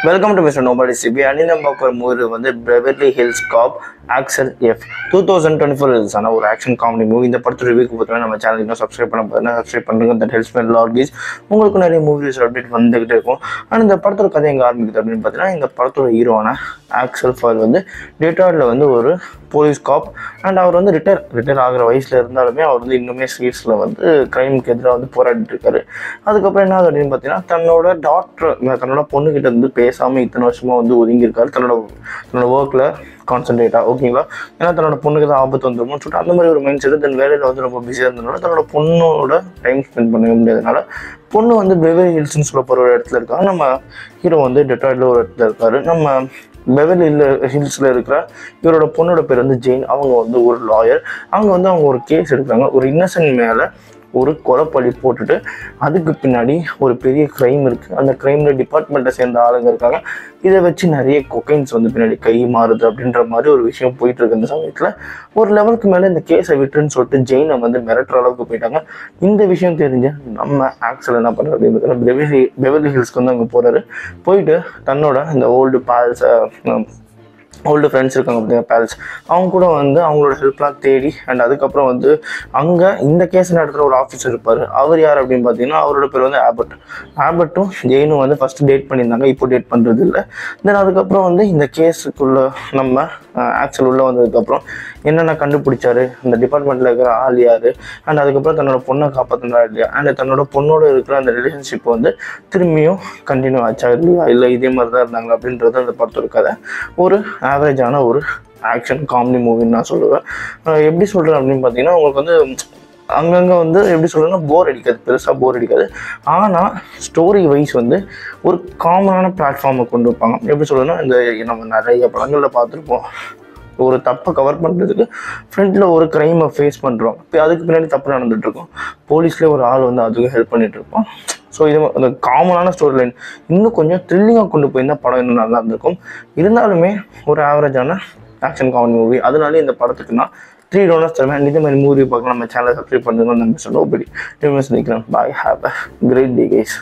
Welcome to Mr. Nobody CB. And நம்ம movie வந்து Beverly Hills Cop Axel F 2024 release ஆன ஒரு action comedy movie. இந்த படத்தோட ரிவ்யூக்கு பார்த்தீங்கன்னா நம்ம சேனல் இன்னும் சப்ஸ்கிரைப் பண்ண போதுன்னா சப்ஸ்கிரைப் பண்ணுங்க. That helps me lot guys. உங்களுக்கு நிறைய மூவிஸ் அப்டேட் வந்துகிட்டே இருக்கும். ஆனால் இந்த படத்தோட கதை எங்கே ஆரம்பிக்குது அப்படின்னு பார்த்தீங்கன்னா, இந்த படத்தோட ஹீரோவான ஆக்சல் ஃபால் வந்து டெட்ராய்டில் வந்து ஒரு போலீஸ் காப் அண்ட் அவர் வந்து ரிட்டையர் ஆகிற வயசில் இருந்தாலுமே அவர் வந்து இன்னுமே ஸ்ட்ரீட்ஸில் வந்து க்ரைமுக்கு எதிராக வந்து போராடிட்டு இருக்காரு. அதுக்கப்புறம் என்ன ஆகுது அப்படின்னு பார்த்தீங்கன்னா, தன்னோட பொண்ணுக்கிட்ட வந்து பேசாமல் இத்தனை வருஷமாக வந்து ஒதுங்கியிருக்காரு. தன்னோட ஒர்க்கில் கான்சன்ட்ரேட்டாக ஓகேங்களா. ஏன்னா தன்னோட பொண்ணுக்கு தான் ஆபத்து வந்துருமோன்னு சொல்லிட்டு அந்த மாதிரி ஒரு மைண்ட் செட்டு தன் வேலையில் வந்து ரொம்ப பிஸியாக இருந்ததுனால தன்னோட பொண்ணோட டைம் ஸ்பெண்ட் பண்ண முடியாதனால பொண்ணு வந்து பெவர்லி ஹில்ஸ்னு சொல்ல போகிற ஒரு இடத்துல இருக்காங்க. நம்ம ஹீரோ வந்து டெட்ராய்டில் ஒரு இடத்துல இருக்காரு. நம்ம பெவர்லி ஹில்ஸில் இருக்கிற இவரோட பொண்ணோட பேர் வந்து ஜெயின். அவங்க வந்து ஒரு லாயர். அவங்க ஒரு கேஸ் எடுக்கிறாங்க. ஒரு இன்னசென்ட் மேலே ஒரு கொலைப்பழி போட்டுட்டு அதுக்கு பின்னாடி ஒரு பெரிய க்ரைம் இருக்குது. அந்த க்ரைமில் டிபார்ட்மெண்ட்டை சேர்ந்த ஆளுங்க இருக்காங்க. இதை வச்சு நிறைய கொக்கைன்ஸ் வந்து பின்னாடி கை மாறுது அப்படின்ற மாதிரி ஒரு விஷயம் போயிட்டு இருக்கு. இந்த சமயத்தில் ஒரு லெவலுக்கு மேலே இந்த கேஸை விட்டுருன்னு சொல்லிட்டு ஜெயினை வந்து மிரட்டுற அளவுக்கு போயிட்டாங்க. இந்த விஷயம் தெரிஞ்ச நம்ம ஆக்சல் என்ன பண்ணுறது அப்படின்னு பெவர்லி ஹில்ஸ்க்கு வந்து அங்கே போகிறாரு. போயிட்டு தன்னோட இந்த ஓல்டு ஃப்ரெண்ட்ஸ் இருக்காங்க பார்த்தீங்கன்னா பேல்ஸ், அவங்க கூட வந்து அவங்களோட ஹெல்ப்லாம் தேடி அண்ட் அதுக்கப்புறம் வந்து அங்கே இந்த கேஸ் நடத்துகிற ஒரு ஆஃபீஸர் இருப்பார். அவர் யார் அப்படின்னு பார்த்தீங்கன்னா, அவரோட பேர் வந்து ஆபர்ட்டும் ஜெயினும் வந்து ஃபஸ்ட்டு டேட் பண்ணியிருந்தாங்க. இப்போ டேட் பண்ணுறது இல்லை. தென் அதுக்கப்புறம் வந்து இந்த கேஸுக்குள்ளே நம்ம ஆக்சல் உள்ளே வந்ததுக்கப்புறம் என்னென்ன கண்டுபிடிச்சாரு, இந்த டிபார்ட்மெண்ட்டில் இருக்கிற ஆள் யார் அண்ட் அதுக்கப்புறம் தன்னோட பொண்ணை காப்பாற்றினா இல்லையா அண்ட் தன்னோட பொண்ணோட இருக்கிற அந்த ரிலேஷன்ஷிப் வந்து திரும்பியும் கண்டினியூ ஆச்சா இல்லையா, இல்லை இதே மாதிரி தான் இருந்தாங்க அப்படின்றது அந்த படத்தோட கதை. ஒரு ஆவரேஜான ஒரு ஆக்ஷன் காமெடி மூவின்னு நான் சொல்லுவேன். எப்படி சொல்கிறேன் அப்படின்னு பார்த்தீங்கன்னா, உங்களுக்கு வந்து அங்கங்கே வந்து எப்படி சொல்கிறேன்னா போர் அடிக்காது, பெருசாக போர் அடிக்காது. ஆனால் ஸ்டோரி வைஸ் வந்து ஒரு காமனான பிளாட்ஃபார்மை கொண்டு வைப்பாங்க. எப்படி சொல்கிறேன்னா, இந்த நம்ம நிறைய படங்களில் பார்த்துருப்போம். ஒரு தப்பை கவர் பண்ணுறதுக்கு ஃப்ரண்ட்டில் ஒரு க்ரைமை ஃபேஸ் பண்ணுறோம். இப்போ அதுக்கு பின்னாடி தப்பு நடந்துகிட்ருக்கோம். போலீஸ்லேயே ஒரு ஆள் வந்து அதுக்கு ஹெல்ப் பண்ணிகிட்ருப்போம். ஸோ இது அந்த காமனான ஸ்டோரி லைன் இன்னும் கொஞ்சம் த்ரில்லிங்காக கொண்டு போயிருந்தா படம் இன்னும் நல்லா இருந்திருக்கும். இருந்தாலுமே ஒரு ஆவரேஜான ஆக்ஷன் காமெடி மூவி. அதனாலே இந்த படத்துக்கு நான் 3 டோனர்ஸ் தருவேன். இதே மாதிரி மூவி பார்க்கலாம். நம்ம சேனலை சப்ஸ்கிரைப் பண்ணுங்க. நம்ம நோபடி நிற்கிறேன். Bye. Have a great day guys.